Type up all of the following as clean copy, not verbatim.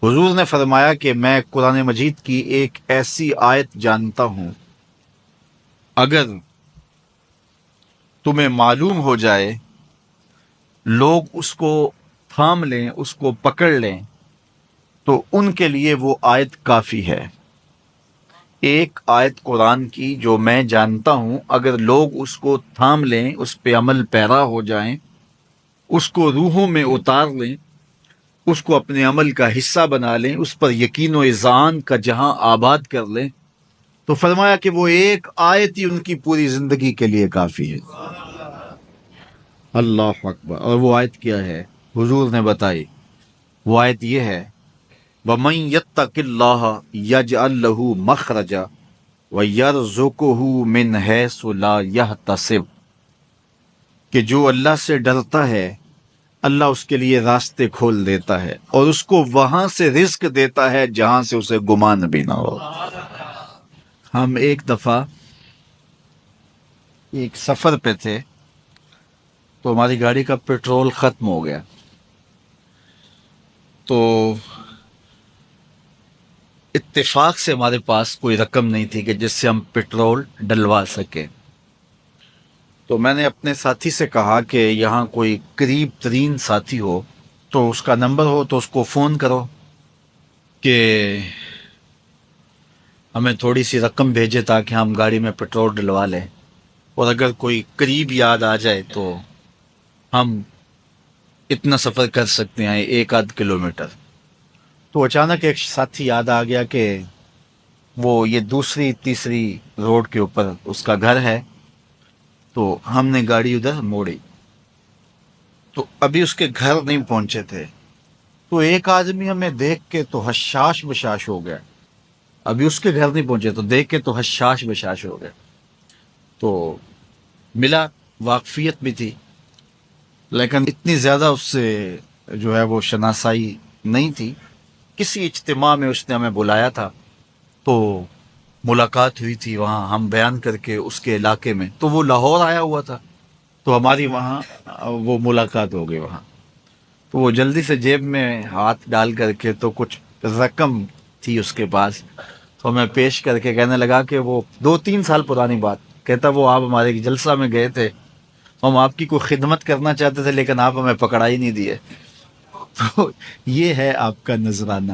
حضور نے فرمایا کہ میں قرآن مجید کی ایک ایسی آیت جانتا ہوں، اگر تمہیں معلوم ہو جائے، لوگ اس کو تھام لیں، اس کو پکڑ لیں، تو ان کے لیے وہ آیت کافی ہے۔ ایک آیت قرآن کی جو میں جانتا ہوں، اگر لوگ اس کو تھام لیں، اس پہ عمل پیرا ہو جائیں، اس کو روحوں میں اتار لیں، اس کو اپنے عمل کا حصہ بنا لیں، اس پر یقین و اذعان کا جہاں آباد کر لیں، تو فرمایا کہ وہ ایک آیت ہی ان کی پوری زندگی کے لیے کافی ہے۔ اللہ اکبر۔ اور وہ آیت کیا ہے؟ حضور نے بتائی، وہ آیت یہ ہے، وَمَن يَتَّقِ اللَّهَ يَجْعَل لَّهُ مَخْرَجًا وَيَرْزُقْهُ مِنْ حَيْثُ لَا يَحْتَسِبُ، کہ جو اللہ سے ڈرتا ہے اللہ اس کے لیے راستے کھول دیتا ہے اور اس کو وہاں سے رزق دیتا ہے جہاں سے اسے گمان بھی نہ ہو۔ ہم ایک دفعہ ایک سفر پہ تھے تو ہماری گاڑی کا پیٹرول ختم ہو گیا، تو اتفاق سے ہمارے پاس کوئی رقم نہیں تھی کہ جس سے ہم پیٹرول ڈلوا سکیں۔ تو میں نے اپنے ساتھی سے کہا کہ یہاں کوئی قریب ترین ساتھی ہو تو اس کا نمبر ہو تو اس کو فون کرو کہ ہمیں تھوڑی سی رقم بھیجے تاکہ ہم گاڑی میں پیٹرول ڈلوا لیں، اور اگر کوئی قریب یاد آ جائے تو ہم اتنا سفر کر سکتے ہیں، 1-8 کلومیٹر۔ تو اچانک ایک ساتھی یاد آ گیا کہ وہ یہ دوسری تیسری روڈ کے اوپر اس کا گھر ہے، تو ہم نے گاڑی ادھر موڑی، تو ابھی اس کے گھر نہیں پہنچے تھے، تو ایک آدمی ہمیں دیکھ کے تو حشاش بشاش ہو گیا۔ ابھی اس کے گھر نہیں پہنچے تو دیکھ کے تو حشاش بشاش ہو گیا۔ تو ملا، واقفیت بھی تھی، لیکن اتنی زیادہ اس سے جو ہے وہ شناسائی نہیں تھی۔ کسی اجتماع میں اس نے ہمیں بلایا تھا تو ملاقات ہوئی تھی وہاں، ہم بیان کر کے اس کے علاقے میں، تو وہ لاہور آیا ہوا تھا، تو ہماری وہاں وہ ملاقات ہو گئی وہاں۔ تو وہ جلدی سے جیب میں ہاتھ ڈال کر کے تو کچھ رقم تھی اس کے پاس، تو ہمیں پیش کر کے کہنے لگا کہ وہ 2-3 سال پرانی بات، کہتا وہ آپ ہمارے جلسہ میں گئے تھے، ہم آپ کی کوئی خدمت کرنا چاہتے تھے لیکن آپ ہمیں پکڑا ہی نہیں دیے۔ تو یہ ہے آپ کا نذرانہ۔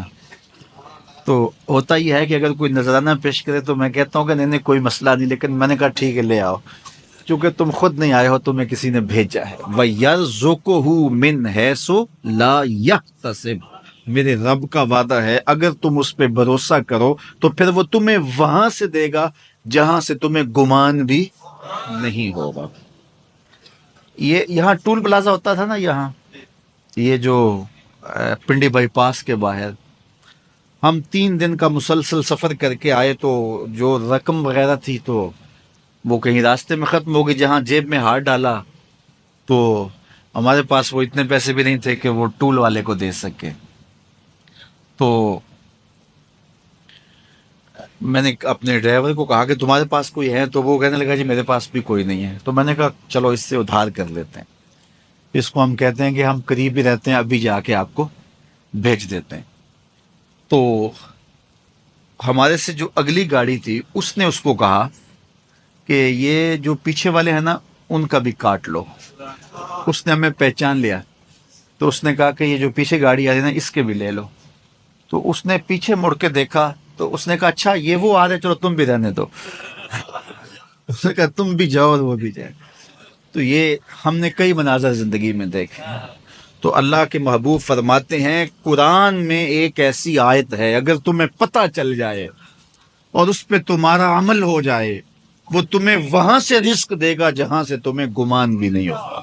تو ہوتا یہ ہے کہ اگر کوئی نذرانہ پیش کرے تو میں کہتا ہوں کہ نہیں کوئی مسئلہ نہیں، لیکن میں نے کہا ٹھیک ہے لے آؤ، چونکہ تم خود نہیں آئے ہو، تمہیں کسی نے بھیجا ہے۔ وَيَرْزُقُهُ مِنْ حَيْثُ لَا يَحْتَسِبُ، میرے رب کا وعدہ ہے اگر تم اس پہ بھروسہ کرو تو پھر وہ تمہیں وہاں سے دے گا جہاں سے تمہیں گمان بھی نہیں ہوگا۔ یہ یہاں ٹول پلازا ہوتا تھا نا، یہاں یہ جو پنڈی بائی پاس کے باہر، ہم 3 دن کا مسلسل سفر کر کے آئے، تو جو رقم وغیرہ تھی تو وہ کہیں راستے میں ختم ہو گئی۔ جہاں جیب میں ہاتھ ڈالا تو ہمارے پاس وہ اتنے پیسے بھی نہیں تھے کہ وہ ٹول والے کو دے سکے۔ تو میں نے اپنے ڈرائیور کو کہا کہ تمہارے پاس کوئی ہے، تو وہ کہنے لگا جی میرے پاس بھی کوئی نہیں ہے۔ تو میں نے کہا چلو اس سے ادھار کر لیتے ہیں، اس کو ہم کہتے ہیں کہ ہم قریب ہی رہتے ہیں، ابھی جا کے آپ کو بھیج دیتے ہیں۔ تو ہمارے سے جو اگلی گاڑی تھی اس نے اس کو کہا کہ یہ جو پیچھے والے ہیں نا ان کا بھی کاٹ لو۔ اس نے ہمیں پہچان لیا، تو اس نے کہا کہ یہ جو پیچھے گاڑی آ رہی ہے نا اس کے بھی لے لو۔ تو اس نے پیچھے مڑ کے دیکھا تو اس نے کہا اچھا یہ وہ آ رہے، چلو تم بھی رہنے دو۔ اس نے کہا تم بھی جاؤ اور وہ بھی جائے۔ تو یہ ہم نے کئی مناظر زندگی میں دیکھے۔ تو اللہ کے محبوب فرماتے ہیں قرآن میں ایک ایسی آیت ہے اگر تمہیں پتہ چل جائے اور اس پہ تمہارا عمل ہو جائے، وہ تمہیں وہاں سے رزق دے گا جہاں سے تمہیں گمان بھی نہیں ہوگا۔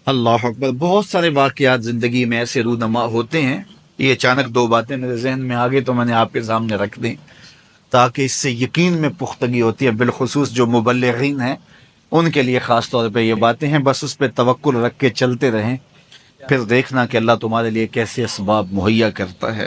اللہ اکبر۔ بہت سارے واقعات زندگی میں ایسے رونما ہوتے ہیں، یہ اچانک 2 باتیں میرے ذہن میں آ گئی تو میں نے آپ کے سامنے رکھ دیں تاکہ اس سے یقین میں پختگی ہوتی ہے، بالخصوص جو مبلغین ہیں ان کے لیے خاص طور پہ یہ باتیں ہیں۔ بس اس پہ توکل رکھ کے چلتے رہیں، پھر دیکھنا کہ اللہ تمہارے لیے کیسے اسباب مہیا کرتا ہے۔